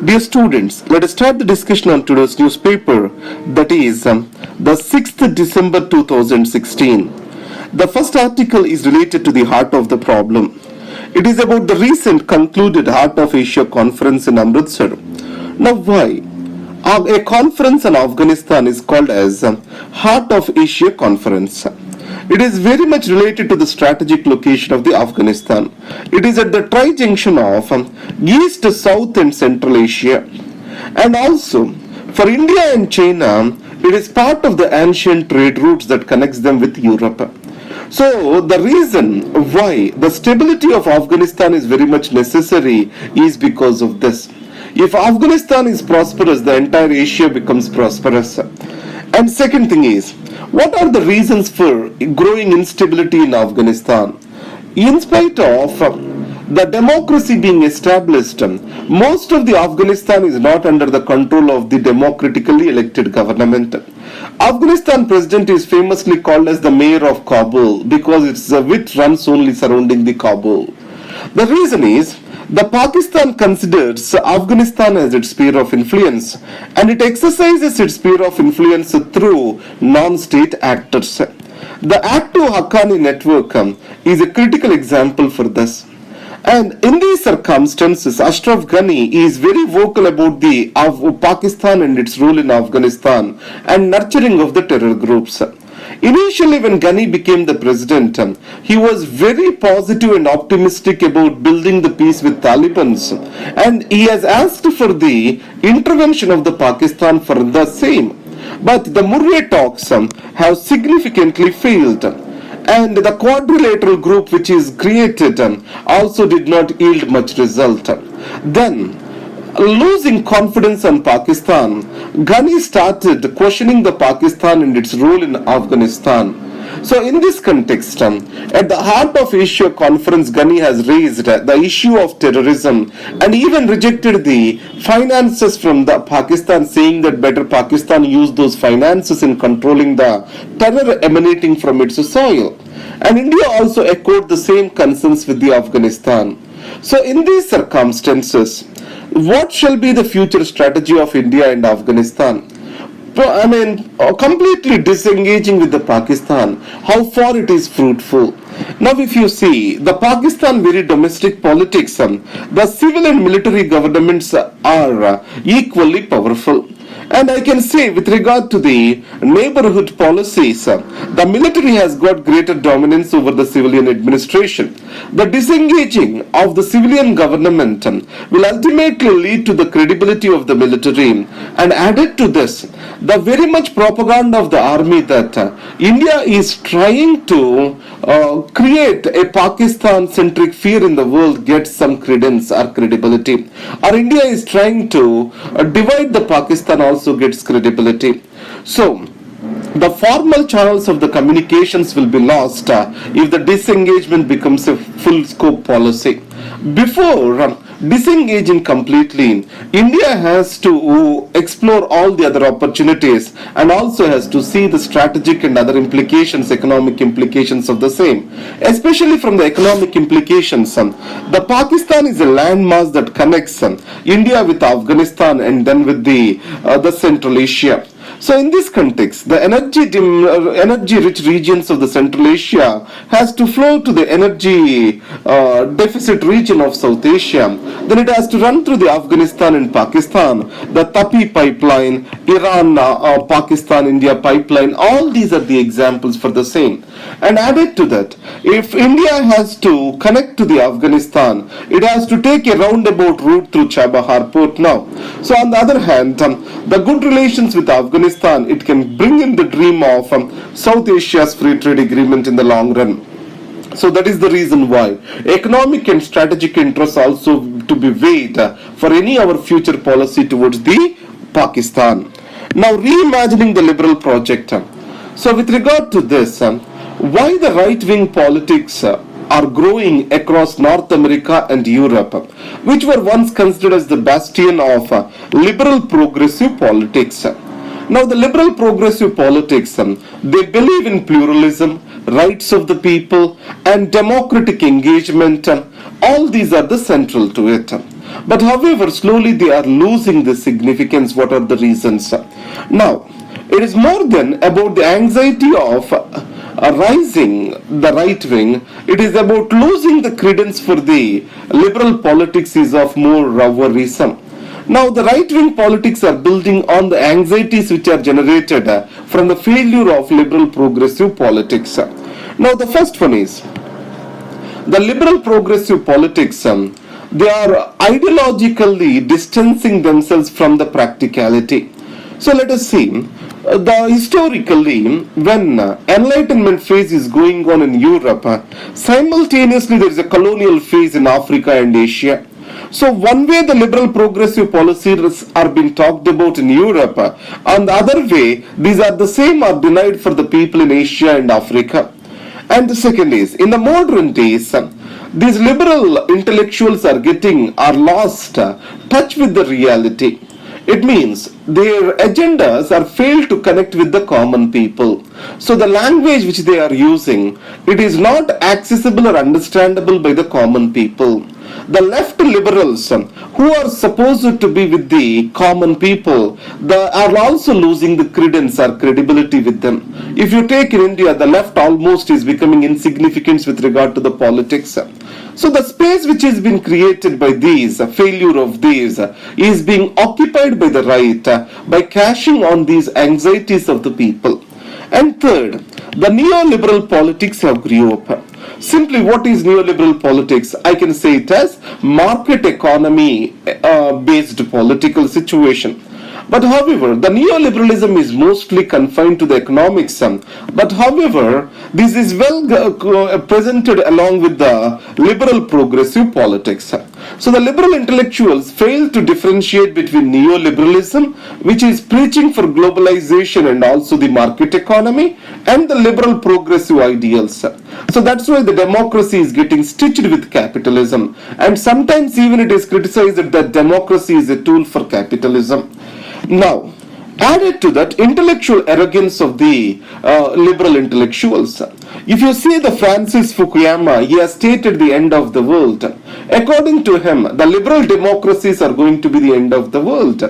Dear students, let us start the discussion on today's newspaper, that is the 6th December 2016. The first article is related to the heart of the problem. It is about the recent concluded Heart of Asia conference in Amritsar. Now why? A conference on Afghanistan is called as Heart of Asia Conference. It is very much related to the strategic location of the Afghanistan. It is at the tri-junction of East, South and Central Asia. And also, for India and China, it is part of the ancient trade routes that connects them with Europe. So, the reason why the stability of Afghanistan is very much necessary is because of this. If Afghanistan is prosperous, the entire Asia becomes prosperous. And second thing is, what are the reasons for growing instability in Afghanistan? In spite of the democracy being established, most of the Afghanistan is not under the control of the democratically elected government. Afghanistan president is famously called as the mayor of Kabul because its wit runs only surrounding the Kabul. The reason is, the Pakistan considers Afghanistan as its sphere of influence, and it exercises its sphere of influence through non-state actors. The Active Haqqani network is a critical example for this. And in these circumstances, Ashraf Ghani is very vocal about the Pakistan and its role in Afghanistan and nurturing of the terror groups. Initially, when Ghani became the president, he was very positive and optimistic about building the peace with Taliban, and he has asked for the intervention of the Pakistan for the same. But the Murray talks have significantly failed, and the quadrilateral group which is created also did not yield much result. Then, losing confidence on Pakistan, Ghani started questioning the Pakistan and its role in Afghanistan. So in this context, at the Heart of Asia conference, Ghani has raised the issue of terrorism and even rejected the finances from the Pakistan, saying that better Pakistan use those finances in controlling the terror emanating from its soil. And India also echoed the same concerns with the Afghanistan. So in these circumstances, what shall be the future strategy of India and Afghanistan? Completely disengaging with the Pakistan, how far it is fruitful. Now if you see, the Pakistan very domestic politics, the civil and military governments are equally powerful. And I can say, with regard to the neighborhood policies, the military has got greater dominance over the civilian administration. The disengaging of the civilian government will ultimately lead to the credibility of the military. And added to this, the very much propaganda of the army that India is trying to create a Pakistan-centric fear in the world gets some credence or credibility. Or India is trying to divide the Pakistan also gets credibility. So, the formal channels of the communications will be lost if the disengagement becomes a full scope policy. Before disengaging completely, India has to explore all the other opportunities and also has to see the strategic and other implications, economic implications of the same. Especially from the economic implications, the Pakistan is a landmass that connects India with Afghanistan and then with the Central Asia. So in this context, the energy-rich regions of the Central Asia has to flow to the energy deficit region of South Asia. Then it has to run through the Afghanistan and Pakistan, the Tapi pipeline, Iran-Pakistan-India pipeline. All these are the examples for the same. And added to that, if India has to connect to the Afghanistan, it has to take a roundabout route through Chabahar port now. So on the other hand, the good relations with Afghanistan, it can bring in the dream of South Asia's free trade agreement in the long run. So that is the reason why economic and strategic interests also to be weighed for any our future policy towards the Pakistan. Now reimagining the liberal project. So with regard to this, why the right-wing politics are growing across North America and Europe, which were once considered as the bastion of liberal progressive politics. Now the liberal progressive politics, they believe in pluralism, rights of the people and democratic engagement. All these are the central to it. But however, slowly they are losing the significance. What are the reasons? Now, it is more than about the anxiety of rising the right wing. It is about losing the credence for the liberal politics is of more worrisome. Now, the right-wing politics are building on the anxieties which are generated from the failure of liberal progressive politics. Now, the first one is the liberal progressive politics. They are ideologically distancing themselves from the practicality. So, let us see. Historically, when enlightenment phase is going on in Europe, simultaneously there is a colonial phase in Africa and Asia. So one way the liberal progressive policies are being talked about in Europe, on the other way these are the same are denied for the people in Asia and Africa. And the second is, in the modern days, these liberal intellectuals are lost touch with the reality. It means their agendas are failed to connect with the common people. So the language which they are using, it is not accessible or understandable by the common people. The left liberals who are supposed to be with the common people, they are also losing the credence or credibility with them. If you take in India, the left almost is becoming insignificant with regard to the politics. So the space which has been created by these, failure of these, is being occupied by the right by cashing on these anxieties of the people. And third, the neoliberal politics have grew up. Simply, what is neoliberal politics? I can say it as market economy based political situation. But however, the neoliberalism is mostly confined to the economics. But however, this is well presented along with the liberal progressive politics. So the liberal intellectuals fail to differentiate between neoliberalism, which is preaching for globalization and also the market economy, and the liberal progressive ideals. So that's why the democracy is getting stitched with capitalism. And sometimes even it is criticized that democracy is a tool for capitalism. Now, added to that intellectual arrogance of the liberal intellectuals. If you see the Francis Fukuyama, he has stated the end of the world. According to him, the liberal democracies are going to be the end of the world.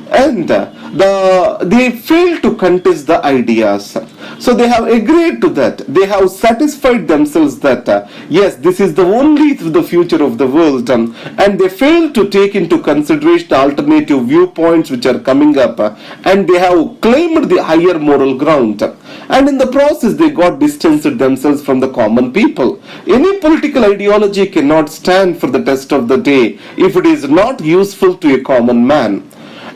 And they fail to contest the ideas. So they have agreed to that. They have satisfied themselves that yes, this is the only the future of the world, and they fail to take into consideration alternative viewpoints which are coming up, and they have claimed the higher moral ground. And in the process, they got distanced themselves from the common people. Any political ideology cannot stand for the test of the day if it is not useful to a common man.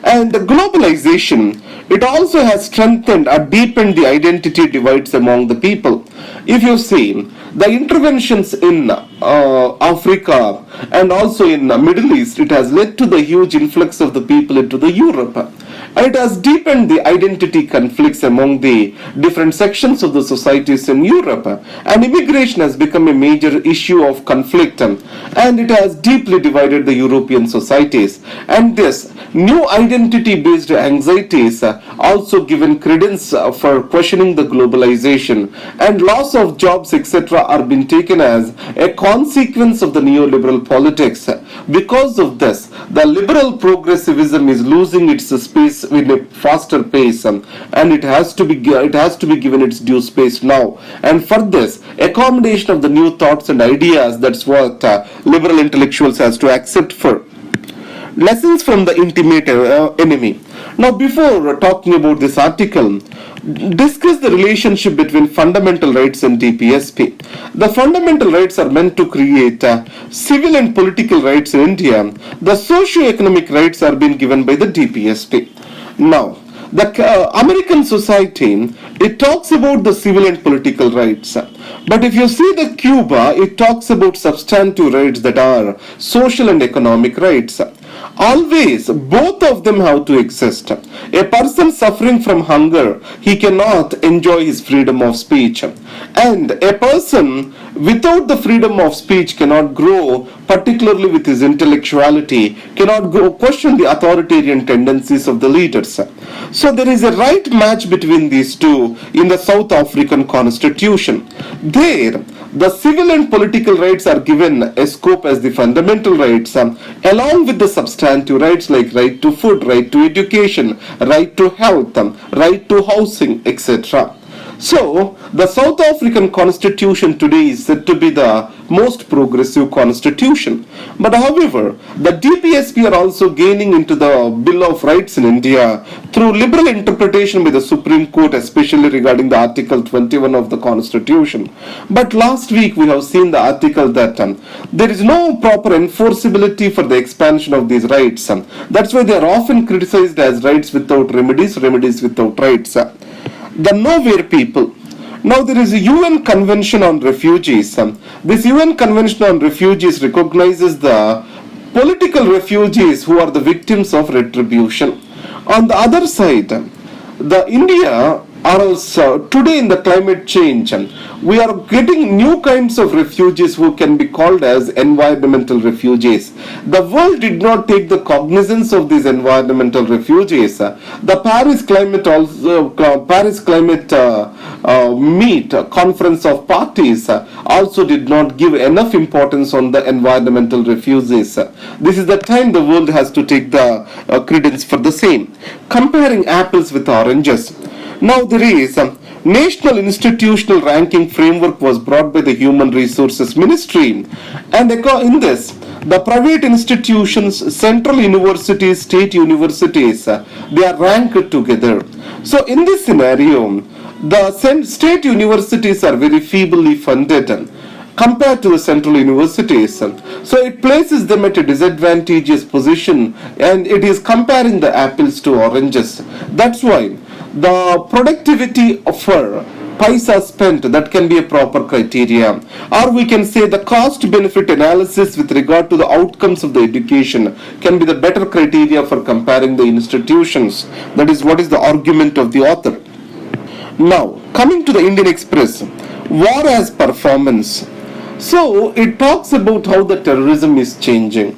And the globalization, it also has strengthened or deepened the identity divides among the people. If you see, the interventions in Africa and also in the Middle East, it has led to the huge influx of the people into the Europe. And it has deepened the identity conflicts among the different sections of the societies in Europe. And immigration has become a major issue of conflict, and it has deeply divided the European societies. And this new identity-based anxieties also given credence for questioning the globalization, and loss of jobs, etc., are being taken as a consequence of the neoliberal politics. Because of this, the liberal progressivism is losing its space in a faster pace, and it has to be given its due space now. And for this, accommodation of the new thoughts and ideas, that's what liberal intellectuals has to accept for. Lessons from the intimate enemy. Now, before talking about this article, discuss the relationship between fundamental rights and DPSP. The fundamental rights are meant to create civil and political rights in India. The socio-economic rights are being given by the DPSP. Now, the American society, it talks about the civil and political rights. But if you see the Cuba, it talks about substantive rights that are social and economic rights. Always, both of them have to exist. A person suffering from hunger, he cannot enjoy his freedom of speech. And a person without the freedom of speech cannot grow, particularly with his intellectuality, cannot question the authoritarian tendencies of the leaders. So there is a right match between these two in the South African Constitution. There, the civil and political rights are given a scope as the fundamental rights, along with the substantive rights like right to food, right to education, right to health, right to housing, etc. So, the South African constitution today is said to be the most progressive constitution. But however, the DPSP are also gaining into the Bill of Rights in India through liberal interpretation by the Supreme Court, especially regarding the Article 21 of the constitution. But last week we have seen the article that there is no proper enforceability for the expansion of these rights. That's why they are often criticized as rights without remedies, remedies without rights. The nowhere people. Now there is a UN Convention on Refugees. This UN Convention on Refugees recognizes the political refugees who are the victims of retribution. On the other side, the India are also today in the climate change. We are getting new kinds of refugees who can be called as environmental refugees. The world did not take the cognizance of these environmental refugees. The Paris Climate Meet Conference of Parties also did not give enough importance on the environmental refugees. This is the time the world has to take the credence for the same. Comparing apples with oranges. Now there is National Institutional Ranking Framework was brought by the Human Resources Ministry, and in this, the private institutions, central universities, state universities, they are ranked together. So in this scenario, the state universities are very feebly funded compared to the central universities. So it places them at a disadvantageous position, and it is comparing the apples to oranges. That's why the productivity for paisa spent, that can be a proper criteria, or we can say the cost benefit analysis with regard to the outcomes of the education can be the better criteria for comparing the institutions. That is what is the argument of the author. Now coming to the Indian Express, war as performance. So it talks about how the terrorism is changing.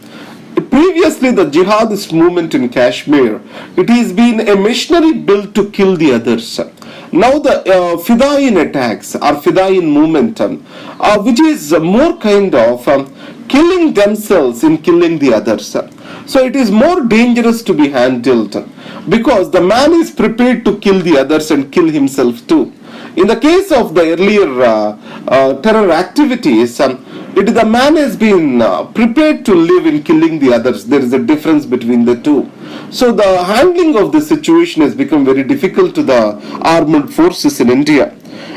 Previously, the jihadist movement in Kashmir, it has been a missionary built to kill the others. Now the Fidaiin attacks or Fidaiin movement, which is more kind of killing themselves in killing the others. So it is more dangerous to be handled because the man is prepared to kill the others and kill himself too. In the case of the earlier terror activities, the man has been prepared to live in killing the others. There is a difference between the two. So the handling of the situation has become very difficult to the armed forces in India.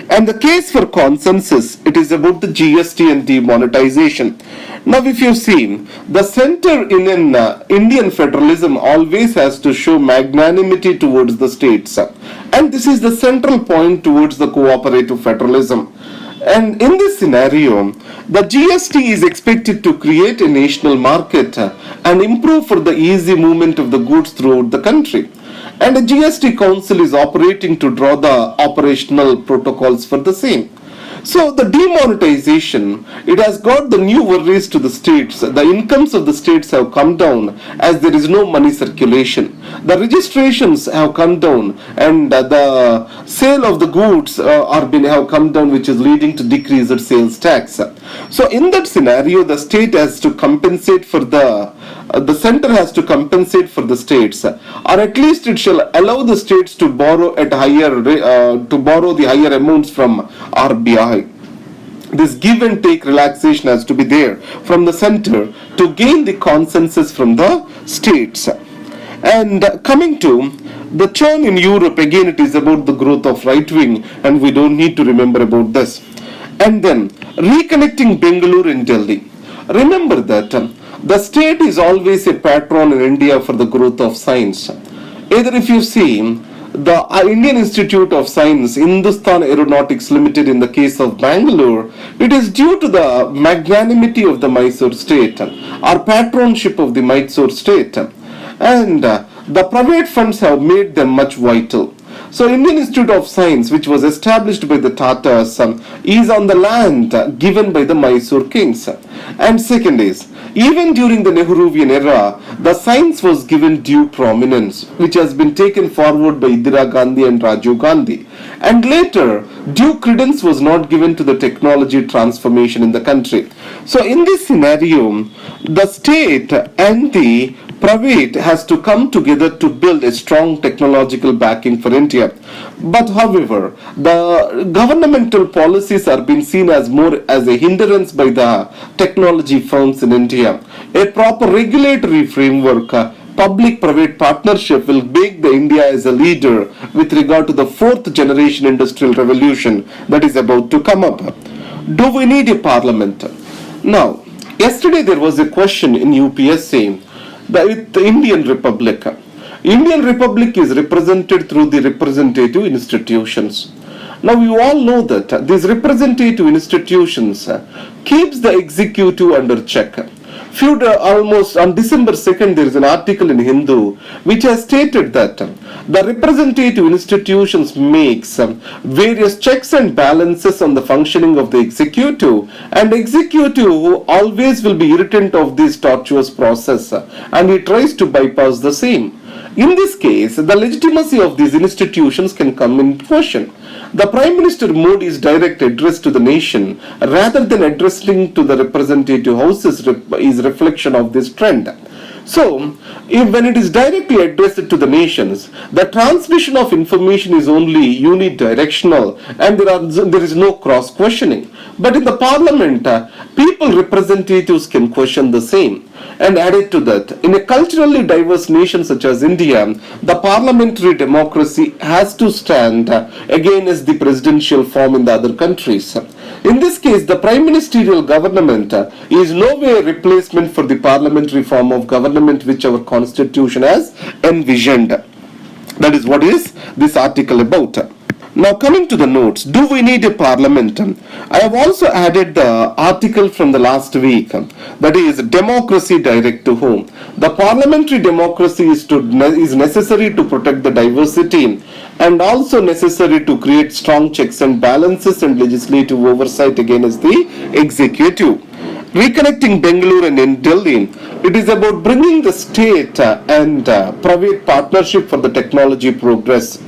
And the case for consensus, it is about the GST and demonetization. Now if you see, the center in an Indian federalism always has to show magnanimity towards the states. And this is the central point towards the cooperative federalism. And in this scenario, the GST is expected to create a national market and improve for the easy movement of the goods throughout the country. And the GST Council is operating to draw the operational protocols for the same. So the demonetization, it has got the new worries to the states. The incomes of the states have come down as there is no money circulation. The registrations have come down, and the sale of the goods have come down, which is leading to decreased sales tax. So in that scenario, the state has to compensate for the center has to compensate for the states, or at least it shall allow the states to borrow at the higher amounts from RBI. This give and take relaxation has to be there from the center to gain the consensus from the states. And coming to the churn in Europe, again it is about the growth of right wing, and we don't need to remember about this. And then reconnecting Bengaluru and Delhi. Remember that the state is always a patron in India for the growth of science. Either if you see the Indian Institute of Science, Hindustan Aeronautics Limited in the case of Bangalore, it is due to the magnanimity of the Mysore state or patronship of the Mysore state. And the private funds have made them much vital. So Indian Institute of Science, which was established by the Tatars, is on the land given by the Mysore kings. And second is, even during the Nehruvian era, the science was given due prominence, which has been taken forward by Indira Gandhi and Rajiv Gandhi. And later, due credence was not given to the technology transformation in the country. So in this scenario, the state and the private has to come together to build a strong technological backing for India. But however, the governmental policies are being seen as more as a hindrance by the technology firms in India. A proper regulatory framework, public-private partnership will make the India as a leader with regard to the fourth generation industrial revolution that is about to come up. Do we need a parliament? Now, yesterday there was a question in UPSC with the Indian Republic. Indian Republic is represented through the representative institutions. Now you all know that these representative institutions keeps the executive under check. Almost on December 2nd, there is an article in Hindu which has stated that the representative institutions makes various checks and balances on the functioning of the executive, and executive always will be irritant of this tortuous process and he tries to bypass the same. In this case, the legitimacy of these institutions can come in question. The Prime Minister Modi is direct address to the nation rather than addressing to the representative houses is reflection of this trend. So, when it is directly addressed to the nations, the transmission of information is only unidirectional and there is no cross-questioning. But in the parliament, people representatives can question the same. And added to that, in a culturally diverse nation such as India, the parliamentary democracy has to stand against the presidential form in the other countries. In this case, the prime ministerial government is no way a replacement for the parliamentary form of government which our constitution has envisioned. That is what is this article about. Now coming to the notes, do we need a parliament? I have also added the article from the last week, that is democracy direct to home. The parliamentary democracy is necessary to protect the diversity and also necessary to create strong checks and balances and legislative oversight against the executive. Reconnecting Bengaluru and Delhi, it is about bringing the state and private partnership for the technology progress.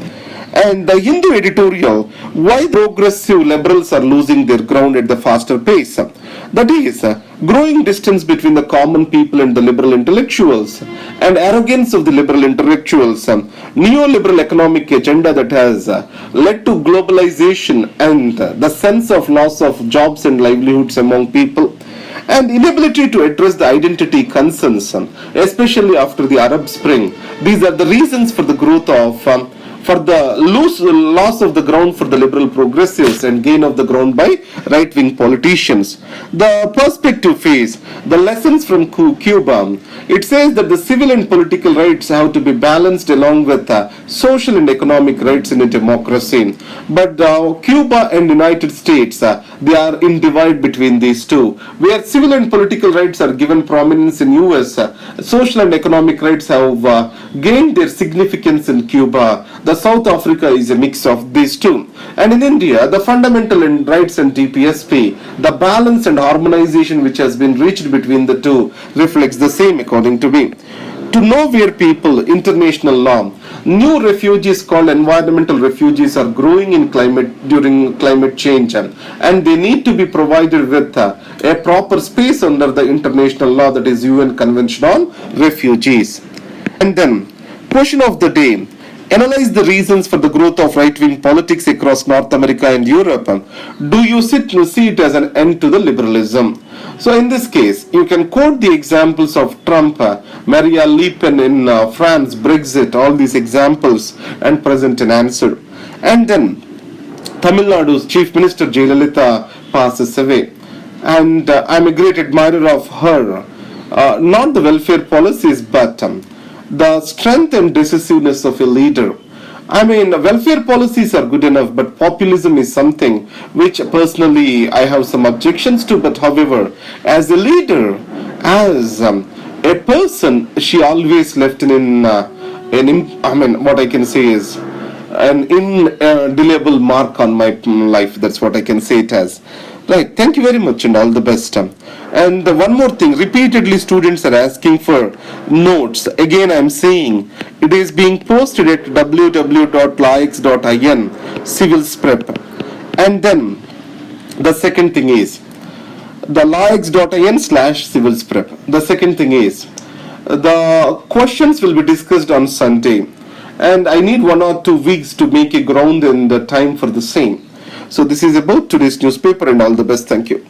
And the Hindu editorial, why progressive liberals are losing their ground at the faster pace. That is, growing distance between the common people and the liberal intellectuals, and arrogance of the liberal intellectuals, neoliberal economic agenda that has led to globalization and the sense of loss of jobs and livelihoods among people, and inability to address the identity concerns, especially after the Arab Spring. These are the reasons for the growth of for the loss of the ground for the liberal progressives and gain of the ground by right-wing politicians. The perspective phase, the lessons from Cuba, it says that the civil and political rights have to be balanced along with social and economic rights in a democracy. But Cuba and United States, they are in divide between these two. Where civil and political rights are given prominence in US, social and economic rights have gained their significance in Cuba. The South Africa is a mix of these two. And in India, the fundamental rights and DPSP, the balance and harmonization which has been reached between the two reflects the same according to me. To nowhere people, international law, new refugees called environmental refugees are growing in during climate change, and they need to be provided with a proper space under the international law, that is UN Convention on Refugees. And then, question of the day. Analyze the reasons for the growth of right-wing politics across North America and Europe. Do you see it as an end to the liberalism? So in this case, you can quote the examples of Trump, Marine Le Pen in France, Brexit, all these examples, and present an answer. And then, Tamil Nadu's Chief Minister Jayalalitha passes away. And I'm a great admirer of her. Not the welfare policies, but the strength and decisiveness of a leader. I mean, welfare policies are good enough, but populism is something which personally I have some objections to. But however, as a leader, as a person, she always left what I can say is, an indelible mark on my life. That's what I can say it as. Right, thank you very much and all the best. And one more thing, repeatedly students are asking for notes. Again, I'm saying it is being posted at www.laix.in civils prep. And then the second thing is the laix.in/civils prep. The second thing is the questions will be discussed on Sunday, and I need 1 or 2 weeks to make a ground and the time for the same. So this is about today's newspaper, and all the best. Thank you.